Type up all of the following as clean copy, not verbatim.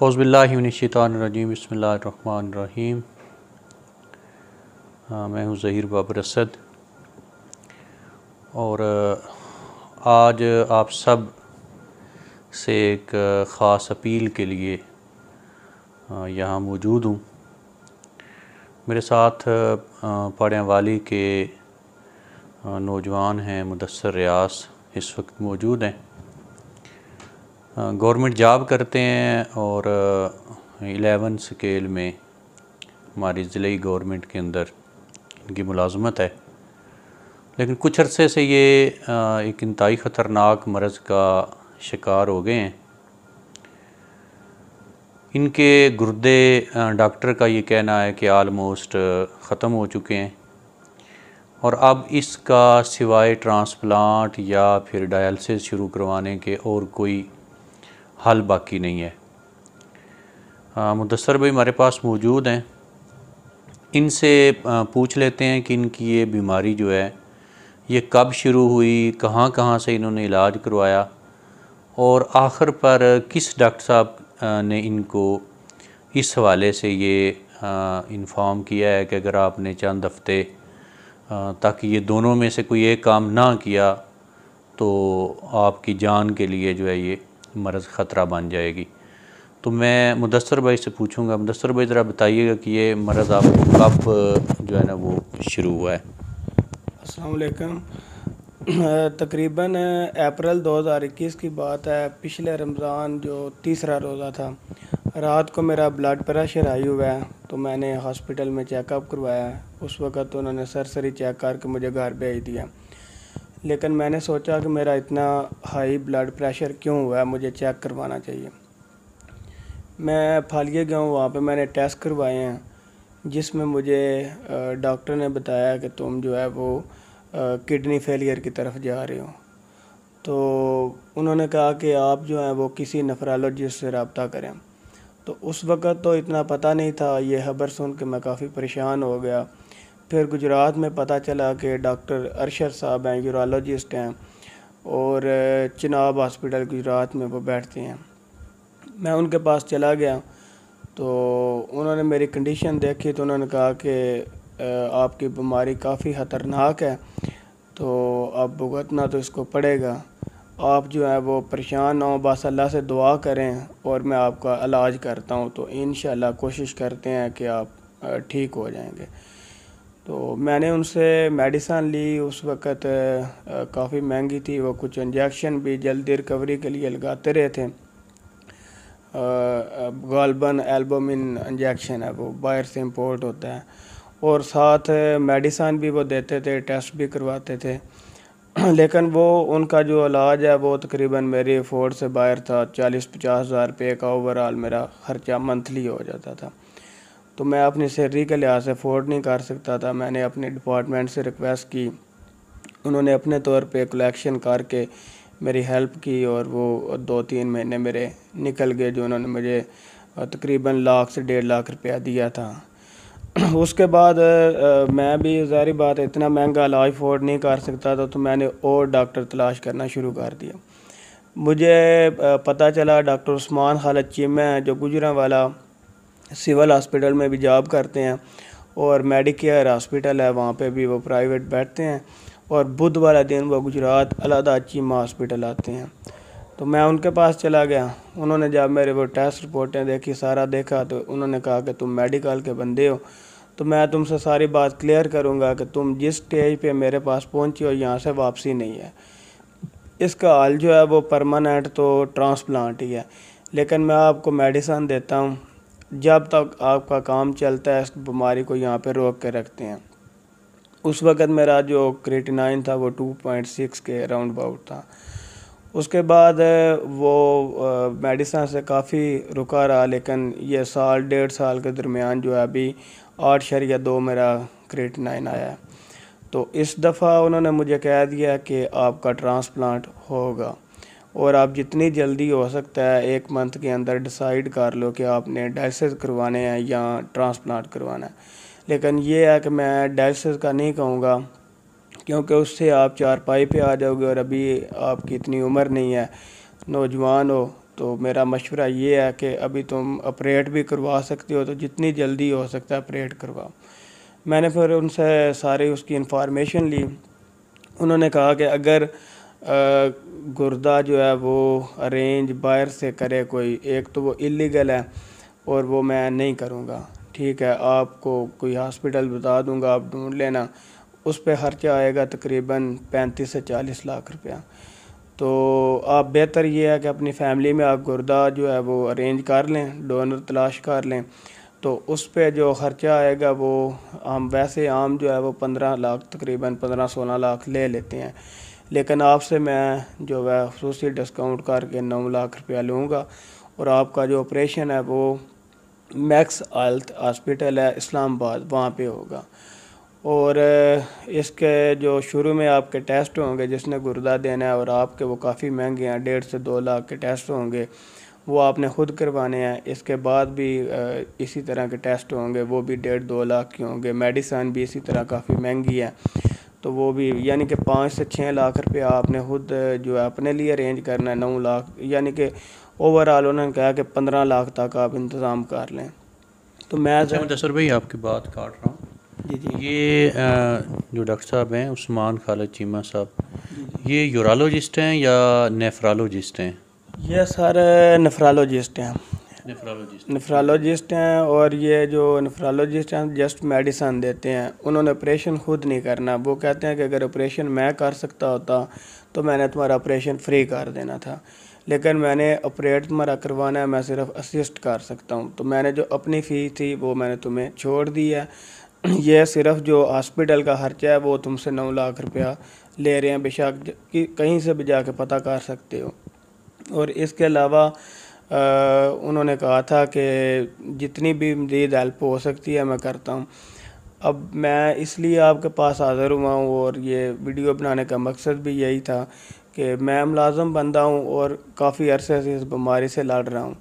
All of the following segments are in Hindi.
औज़ुबिल्लाहिमिनश्शैतानिर्रजीम बिस्मिल्लाहिर्रहमानिर्रहीम। मैं हूँ ज़हीर बाबर असद और आज आप सब से एक ख़ास अपील के लिए यहाँ मौजूद हूँ। मेरे साथ पढ़ने वाली के नौजवान हैं मुदस्सर रियास इस वक्त मौजूद हैं। गवर्नमेंट जॉब करते हैं और 11 स्केल में हमारी ज़िले गवर्नमेंट के अंदर इनकी मुलाजमत है, लेकिन कुछ अरसे से ये एक इंतहाई ख़तरनाक मरज़ का शिकार हो गए हैं। इनके गुर्दे डॉक्टर का ये कहना है कि आलमोस्ट ख़त्म हो चुके हैं और अब इसका सिवाय ट्रांसप्लांट या फिर डायलिसिस शुरू करवाने के और कोई हल बाकी नहीं है। मुदस्सर भाई हमारे पास मौजूद हैं, इनसे पूछ लेते हैं कि इनकी ये बीमारी जो है ये कब शुरू हुई, कहाँ कहाँ से इन्होंने इलाज करवाया और आखिर पर किस डॉक्टर साहब ने इनको इस हवाले से ये इन्फॉर्म किया है कि अगर आपने चंद हफ्ते तक ये दोनों में से कोई एक काम ना किया तो आपकी जान के लिए जो है ये मरज़ ख़तरा बन जाएगी। तो मैं मुदस्सर भाई से पूछूंगा, मुदस्सर भाई ज़रा बताइएगा कि ये मरज़ आपको कब जो है ना वो शुरू हुआ है। अस्सलाम वालेकुम। तकरीबन अप्रैल 2021 की बात है। पिछले रमज़ान जो तीसरा रोज़ा था, रात को मेरा ब्लड प्रेशर हाई हुआ है तो मैंने हॉस्पिटल में चेकअप करवाया। उस वक़्त तो उन्होंने सरसरी चेक करके मुझे घर भेज दिया, लेकिन मैंने सोचा कि मेरा इतना हाई ब्लड प्रेशर क्यों हुआ है, मुझे चेक करवाना चाहिए। मैं फालिया गया हूँ, वहाँ पे मैंने टेस्ट करवाए हैं जिसमें मुझे डॉक्टर ने बताया कि तुम जो है वो किडनी फेलियर की तरफ जा रहे हो। तो उन्होंने कहा कि आप जो है वो किसी नेफ्रोलॉजिस्ट से रब्ता करें। तो उस वक़्त तो इतना पता नहीं था, ये खबर सुन के मैं काफ़ी परेशान हो गया। फिर गुजरात में पता चला कि डॉक्टर अरशद साहब हैं, यूरोलॉजिस्ट हैं और चिनाब हॉस्पिटल गुजरात में वो बैठते हैं। मैं उनके पास चला गया तो उन्होंने मेरी कंडीशन देखी तो उन्होंने कहा कि आपकी बीमारी काफ़ी ख़तरनाक है, तो अब भुगतना तो इसको पड़ेगा। आप जो है वो परेशान हो, बस अल्लाह से दुआ करें और मैं आपका इलाज करता हूँ, तो इंशाल्लाह कोशिश करते हैं कि आप ठीक हो जाएंगे। तो मैंने उनसे मेडिसन ली। उस वक़्त काफ़ी महंगी थी, वो कुछ इंजेक्शन भी जल्दी रिकवरी के लिए लगाते रहे थे। गालबन एल्बुमिन इंजेक्शन है, वो बाहर से इंपोर्ट होता है, और साथ मेडिसन भी वो देते थे, टेस्ट भी करवाते थे। लेकिन वो उनका जो इलाज है वो तकरीबन मेरी अफोर्ड से बाहर था। 40-50 हज़ार रुपये का ओवरऑल मेरा ख़र्चा मंथली हो जाता था, तो मैं अपनी सैलरी के लिहाज से अफोर्ड नहीं कर सकता था। मैंने अपने डिपार्टमेंट से रिक्वेस्ट की, उन्होंने अपने तौर पे कलेक्शन करके मेरी हेल्प की और वो 2-3 महीने मेरे निकल गए, जो उन्होंने मुझे तकरीबन लाख से 1.5 लाख रुपया दिया था। उसके बाद मैं भी ज़ाहिर बात है इतना महंगा इलाज अफोर्ड नहीं कर सकता था, तो मैंने और डॉक्टर तलाश करना शुरू कर दिया। मुझे पता चला डॉक्टर उस्मान खालिद चीमा हैं, जो गुजरांवाला सिविल हॉस्पिटल में भी जॉब करते हैं और मेडिकेयर हॉस्पिटल है वहाँ पे भी वो प्राइवेट बैठते हैं, और बुध वाला दिन वो गुजरात अलहदा चीमा हॉस्पिटल आते हैं। तो मैं उनके पास चला गया। उन्होंने जब मेरे वो टेस्ट रिपोर्टें देखी, सारा देखा, तो उन्होंने कहा कि तुम मेडिकल के बंदे हो, तो मैं तुमसे सारी बात क्लियर करूँगा कि तुम जिस स्टेज पे मेरे पास पहुँची हो यहाँ से वापसी नहीं है। इसका हाल जो है वो परमानेंट तो ट्रांसप्लांट ही है, लेकिन मैं आपको मेडिसन देता हूँ, जब तक आपका काम चलता है इस बीमारी को यहाँ पे रोक के रखते हैं। उस वक़्त मेरा जो क्रिएटिनिन था वो 2.6 के राउंड अबाउट था। उसके बाद वो मेडिसन से काफ़ी रुका रहा, लेकिन ये 1.5 साल के दरमियान जो है अभी 8.2 मेरा क्रिएटिनिन आया है। तो इस दफ़ा उन्होंने मुझे कह दिया कि आपका ट्रांसप्लांट होगा, और आप जितनी जल्दी हो सकता है 1 मंथ के अंदर डिसाइड कर लो कि आपने डायलिसिस करवाने हैं या ट्रांसप्लांट करवाना है। लेकिन ये है कि मैं डायलिसिस का नहीं कहूँगा, क्योंकि उससे आप चारपाई पे आ जाओगे और अभी आपकी इतनी उम्र नहीं है, नौजवान हो, तो मेरा मशवरा ये है कि अभी तुम ऑपरेट भी करवा सकते हो तो जितनी जल्दी हो सकता है ऑपरेट करवाओ। मैंने फिर उनसे सारी उसकी इंफॉर्मेशन ली। उन्होंने कहा कि अगर गुर्दा जो है वो अरेंज बाहर से करे कोई, एक तो वो इलीगल है और वो मैं नहीं करूँगा, ठीक है, आपको कोई हॉस्पिटल बता दूँगा, आप ढूंढ लेना। उस पर खर्चा आएगा तकरीबन 35 से 40 लाख रुपया। तो आप बेहतर ये है कि अपनी फैमिली में आप गुर्दा जो है वो अरेंज कर लें, डोनर तलाश कर लें। तो उस पे जो ख़र्चा आएगा वो हम वैसे आम जो है वो 15 लाख, तकरीबन 15-16 लाख ले लेते हैं, लेकिन आपसे मैं जो है खसूसी डिस्काउंट करके 9 लाख रुपया लूँगा। और आपका जो ऑपरेशन है वो मैक्स हेल्थ हॉस्पिटल है इस्लामाबाद, वहाँ पे होगा। और इसके जो शुरू में आपके टेस्ट होंगे, जिसने गुर्दा देना है, और आपके वो काफ़ी महंगे हैं, 1.5 से 2 लाख के टेस्ट होंगे, वो आपने ख़ुद करवाने हैं। इसके बाद भी इसी तरह के टेस्ट होंगे, वो भी 1.5-2 लाख के होंगे। मेडिसन भी इसी तरह काफ़ी महंगी है, तो वो भी यानी कि 5 से 6 लाख रुपया आपने खुद जो है अपने लिए अरेंज करना है। 9 लाख यानी कि ओवरऑल उन्होंने कहा कि 15 लाख तक आप इंतज़ाम कर लें। तो मैं अच्छा मुदस्सर भाई, आपकी बात काट रहा हूँ। जी जी, ये जो डॉक्टर साहब हैं उस्मान खालिद चीमा साहब, ये यूरोलॉजिस्ट हैं या नेफ्रोलॉजिस्ट हैं? ये सारे नेफ्रोलॉजिस्ट हैं। नेफ्रोलॉजिस्ट। नेफ्रोलॉजिस्ट हैं, और ये जो नेफ्रोलॉजिस्ट हैं जस्ट मेडिसन देते हैं, उन्होंने ऑपरेशन खुद नहीं करना। वो कहते हैं कि अगर ऑपरेशन मैं कर सकता होता तो मैंने तुम्हारा ऑपरेशन फ्री कर देना था, लेकिन मैंने ऑपरेट तुम्हारा करवाना है, मैं सिर्फ असिस्ट कर सकता हूँ। तो मैंने जो अपनी फ़ीस थी वो मैंने तुम्हें छोड़ दी है। ये सिर्फ जो हॉस्पिटल का खर्चा है वो तुमसे 9 लाख रुपया ले रहे हैं, बेशक कि कहीं से भी जाके पता कर सकते हो। और इसके अलावा उन्होंने कहा था कि जितनी भी मज़ीद हेल्प हो सकती है मैं करता हूँ। अब मैं इसलिए आपके पास हाज़िर हुआ हूँ, और ये वीडियो बनाने का मकसद भी यही था कि मैं मुलाज़म बंदा हूँ और काफ़ी अरसे से इस बीमारी से लड़ रहा हूँ।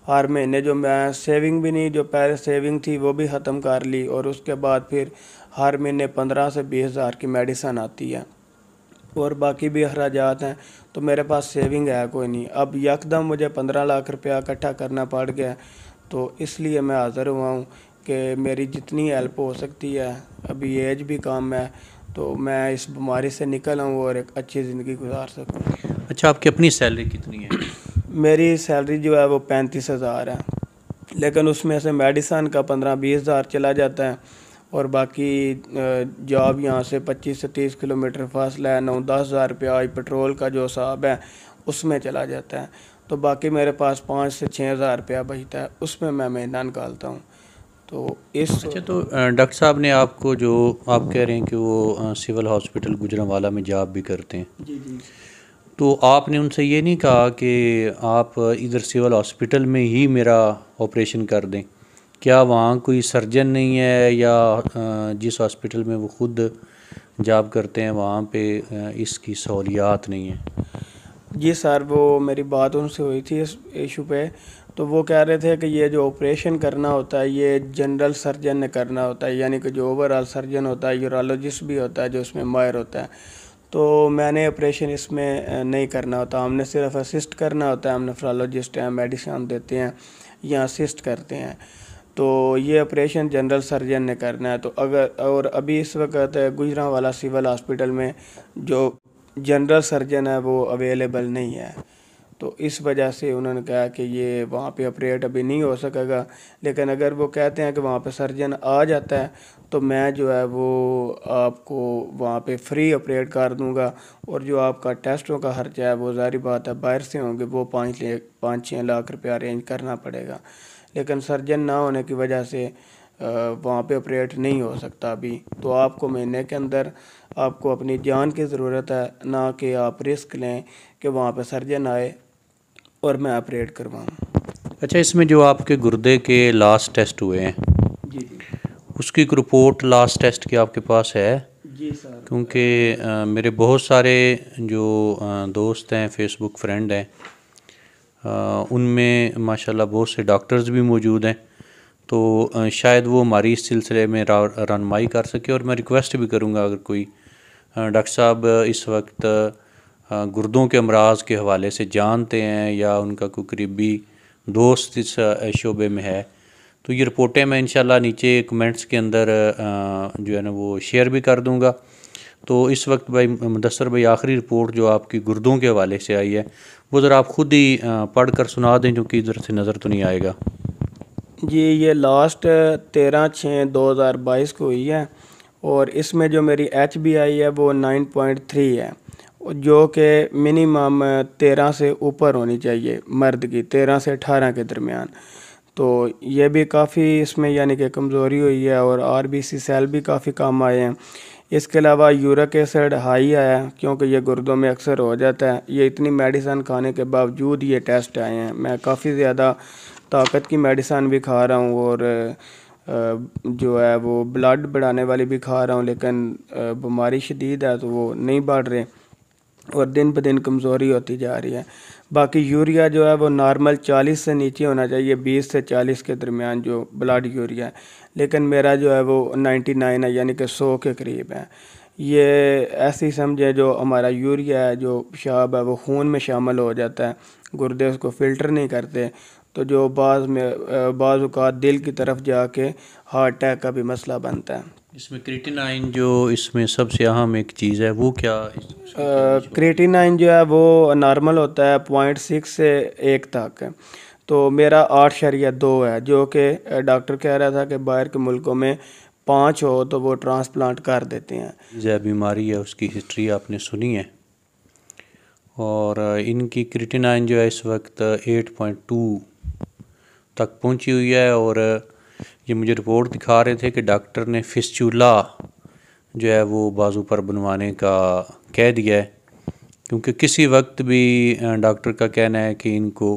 हर महीने जो मैं सेविंग भी नहीं, जो पहले सेविंग थी वो भी ख़त्म कर ली, और उसके बाद फिर हर महीने 15 से 20 हज़ार की मेडिसन आती है, और बाकी भी अखराजात हैं। तो मेरे पास सेविंग है कोई नहीं। अब यकदम मुझे 15 लाख रुपया इकट्ठा करना पड़ गया, तो इसलिए मैं हाज़िर हुआ हूँ कि मेरी जितनी हेल्प हो सकती है, अभी एज भी कम है, तो मैं इस बीमारी से निकल आऊँ और एक अच्छी ज़िंदगी गुजार सकूँ। अच्छा, आपकी अपनी सैलरी कितनी है? मेरी सैलरी जो है वो 35 हज़ार है, लेकिन उसमें से मेडिसन का 15-20 हज़ार चला जाता है, और बाकी जॉब यहाँ से 25 से 30 किलोमीटर फासला है, 9-10 हज़ार रुपया पेट्रोल का जो हिसाब है उसमें चला जाता है। तो बाकी मेरे पास 5 से 6 हज़ार रुपया बचता है, उसमें मैं महीना निकालता हूँ। तो इस अच्छा, तो डॉक्टर साहब ने आपको, जो आप कह रहे हैं कि वो सिविल हॉस्पिटल गुजरांवाला में जॉब भी करते हैं, जी जी, तो आपने उनसे ये नहीं कहा कि आप इधर सिविल हॉस्पिटल में ही मेरा ऑपरेशन कर दें? क्या वहाँ कोई सर्जन नहीं है, या जिस हॉस्पिटल में वो खुद जॉब करते हैं वहाँ पे इसकी सहूलियात नहीं है? जी सर, वो मेरी बात उनसे हुई थी इस इशू पे। तो वो कह रहे थे कि ये जो ऑपरेशन करना होता है ये जनरल सर्जन ने करना होता है, यानी कि जो ओवरऑल सर्जन होता है, यूरोलॉजिस्ट भी होता है जो उसमें माहिर होता है। तो मैंने ऑपरेशन इसमें नहीं करना होता, हमने सिर्फ असिस्ट करना होता है। हम नेफ्रोलॉजिस्ट हैं, मेडिसिन देते हैं या असिस्ट करते हैं। तो ये ऑपरेशन जनरल सर्जन ने करना है। तो अगर, और अभी इस वक्त गुजरांवाला सिविल हॉस्पिटल में जो जनरल सर्जन है वो अवेलेबल नहीं है, तो इस वजह से उन्होंने कहा कि ये वहाँ पे ऑपरेट अभी नहीं हो सकेगा। लेकिन अगर वो कहते हैं कि वहाँ पे सर्जन आ जाता है तो मैं जो है वो आपको वहाँ पे फ्री ऑपरेट कर दूँगा, और जो आपका टेस्टों का खर्चा है वो ज़ाहिर बात है बाहर से होंगे, वो 5-6 लाख रुपया अरेंज करना पड़ेगा। लेकिन सर्जन ना होने की वजह से वहाँ पे ऑपरेट नहीं हो सकता अभी। तो आपको महीने के अंदर आपको अपनी जान की ज़रूरत है, ना कि आप रिस्क लें कि वहाँ पे सर्जन आए और मैं ऑपरेट करवाऊँ। अच्छा, इसमें जो आपके गुर्दे के लास्ट टेस्ट हुए हैं, जी जी, उसकी एक रिपोर्ट लास्ट टेस्ट की आपके पास है? जी सर। क्योंकि मेरे बहुत सारे जो दोस्त हैं, फेसबुक फ्रेंड हैं, उनमें माशाल्लाह बहुत से डॉक्टर्स भी मौजूद हैं, तो शायद वो हमारी इस सिलसिले में रहनुमाई कर सके। और मैं रिक्वेस्ट भी करूँगा, अगर कोई डॉक्टर साहब इस वक्त गुर्दों के अमराज के हवाले से जानते हैं या उनका कोई करीबी दोस्त इस शोबे में है, तो ये रिपोर्टें मैं इंशाल्लाह नीचे कमेंट्स के अंदर जो है ना वो शेयर भी कर दूंगा। तो इस वक्त भाई मुदस्सर भाई, आखिरी रिपोर्ट जो आपकी गुर्दों के हवाले से आई है वो ज़रा आप ख़ुद ही पढ़ कर सुना दें, क्योंकि इधर से नज़र तो नहीं आएगा। जी, ये लास्ट 13/6/2022 को हुई है और इसमें जो मेरी HbI है वो 9.3 है, जो कि मिनिमम 13 से ऊपर होनी चाहिए, मर्द की 13 से 18 के दरमियान। तो ये भी काफ़ी इसमें यानी कि कमज़ोरी हुई है और RBC सेल भी काफ़ी कम आए हैं। इसके अलावा यूरिक एसिड हाई आया, क्योंकि ये गुर्दों में अक्सर हो जाता है। ये इतनी मेडिसिन खाने के बावजूद ये टेस्ट आए हैं। मैं काफ़ी ज़्यादा ताकत की मेडिसिन भी खा रहा हूँ और जो है वो ब्लड बढ़ाने वाली भी खा रहा हूँ, लेकिन बीमारी शदीद है तो वो नहीं बढ़ रहे और दिन ब दिन कमज़ोरी होती जा रही है। बाकी यूरिया जो है वो नॉर्मल 40 से नीचे होना चाहिए, 20 से 40 के दरमियान जो ब्लड यूरिया है, लेकिन मेरा जो है वो 99 है, यानी कि 100 के करीब है। ये ऐसी समझे जो हमारा यूरिया है, जो पेशाब है, वो खून में शामिल हो जाता है, गुर्दे उसको फ़िल्टर नहीं करते, तो जो बाज़ औक़ात दिल की तरफ जाके हार्ट अटैक का भी मसला बनता है। इसमें क्रिएटिनाइन जो इसमें सबसे अहम एक चीज़ है वो क्या? क्रिएटिनाइन जो है वो नॉर्मल होता है 0.6 से 1 तक, तो मेरा 8.2 है, जो कि डॉक्टर कह रहा था कि बाहर के मुल्कों में 5 हो तो वो ट्रांसप्लांट कर देते हैं। जो बीमारी है उसकी हिस्ट्री आपने सुनी है, और इनकी क्रिएटिनाइन जो है इस वक्त 8.2 तक पहुंची हुई है। और ये मुझे रिपोर्ट दिखा रहे थे कि डॉक्टर ने फिस्चूला जो है वो बाजू पर बनवाने का कह दिया है, क्योंकि किसी वक्त भी डॉक्टर का कहना है कि इनको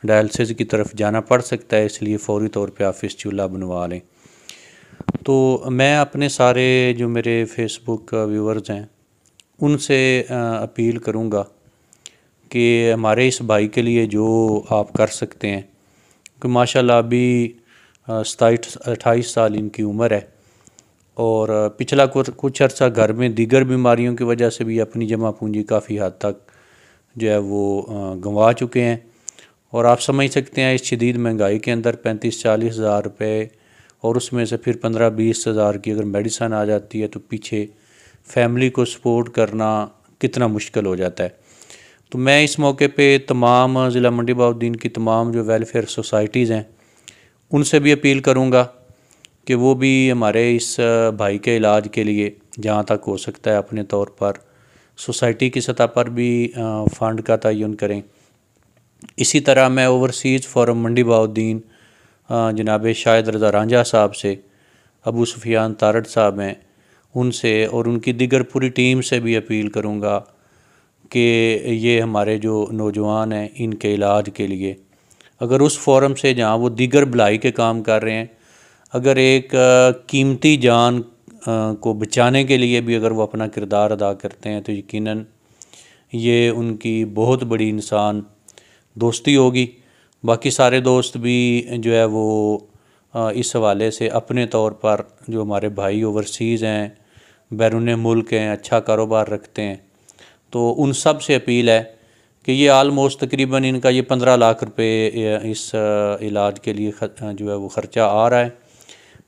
डायलिसिस की तरफ जाना पड़ सकता है, इसलिए फ़ौरी तौर पे आप फिस्चूला बनवा लें। तो मैं अपने सारे जो मेरे फेसबुक व्यूवर्स हैं उनसे अपील करूँगा कि हमारे इस भाई के लिए जो आप कर सकते हैं, कि माशाल्लाह अभी 27-28 साल इनकी उम्र है और पिछला कुछ अर्सा घर में दीगर बीमारियों की वजह से भी अपनी जमा पूंजी काफ़ी हद तक जो है वो गंवा चुके हैं। और आप समझ सकते हैं इस शदीद महंगाई के अंदर 35-40 हज़ार रुपये और उसमें से फिर 15-20 हज़ार की अगर मेडिसन आ जाती है तो पीछे फैमिली को सपोर्ट करना कितना मुश्किल हो जाता है। तो मैं इस मौके पे तमाम ज़िला मंडी बहाउद्दीन की तमाम जो वेलफेयर सोसाइटीज़ हैं उनसे भी अपील करूँगा कि वो भी हमारे इस भाई के इलाज के लिए जहाँ तक हो सकता है अपने तौर पर सोसाइटी की सतह पर भी फ़ंड का तयन करें। इसी तरह मैं ओवरसीज़ फोरम मंडी बहाउद्दीन जनाब शाहिद रज़ा रांझा साहब से, अबू सुफियान तारड़ साहब हैं, उनसे और उनकी दिगर पूरी टीम से भी अपील करूँगा कि ये हमारे जो नौजवान हैं इनके इलाज के लिए अगर उस फोरम से जहाँ वो दीगर भलाई के काम कर रहे हैं, अगर एक कीमती जान को बचाने के लिए भी अगर वो अपना किरदार अदा करते हैं तो यकीनन ये उनकी बहुत बड़ी इंसान दोस्ती होगी। बाकी सारे दोस्त भी जो है वो इस हवाले से अपने तौर पर जो हमारे भाई ओवरसीज़ हैं, बैरून मुल्क हैं, अच्छा कारोबार रखते हैं, तो उन सब से अपील है कि ये आलमोस्ट तकरीबन इनका ये 15 लाख रुपए इस इलाज के लिए जो है वो ख़र्चा आ रहा है।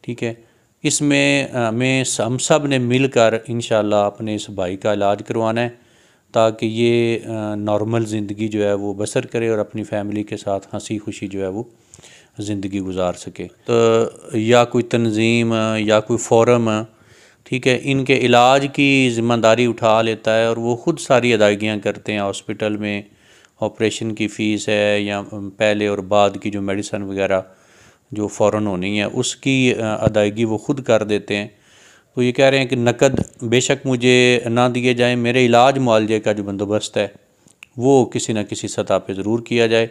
ठीक है, इसमें हम सब ने मिलकर इंशाल्लाह अपने इस भाई का इलाज करवाना है ताकि ये नॉर्मल ज़िंदगी जो है वो बसर करे और अपनी फैमिली के साथ हंसी खुशी जो है वो ज़िंदगी गुजार सके। तो या कोई तंजीम या कोई फोरम, ठीक है, इनके इलाज की ज़िम्मेदारी उठा लेता है और वो ख़ुद सारी अदायगियाँ करते हैं। हॉस्पिटल में ऑपरेशन की फ़ीस है या पहले और बाद की जो मेडिसन वगैरह जो फ़ौरन होनी है उसकी अदायगी वो ख़ुद कर देते हैं। तो ये कह रहे हैं कि नकद बेशक मुझे ना दिए जाएं, मेरे इलाज मुआवजे का जो बंदोबस्त है वो किसी न किसी सतह पे ज़रूर किया जाए।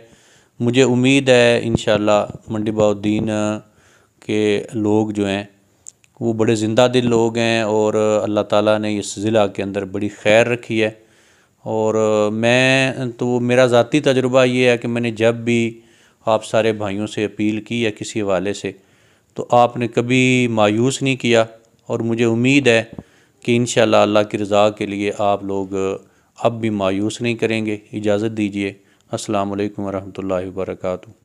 मुझे उम्मीद है इंशाल्लाह मंडी बहाउद्दीन के लोग जो हैं वो बड़े ज़िंदा दिल लोग हैं और अल्लाह ताला ने इस ज़िला के अंदर बड़ी खैर रखी है। और मैं तो मेरा ज़ाती तजुर्बा ये है कि मैंने जब भी आप सारे भाइयों से अपील की है किसी हवाले से तो आपने कभी मायूस नहीं किया और मुझे उम्मीद है कि इंशाल्लाह अल्लाह की रज़ा के लिए आप लोग अब भी मायूस नहीं करेंगे। इजाज़त दीजिए। अस्सलाम वालेकुम वरहमतुल्लाहि वबरकातुहू।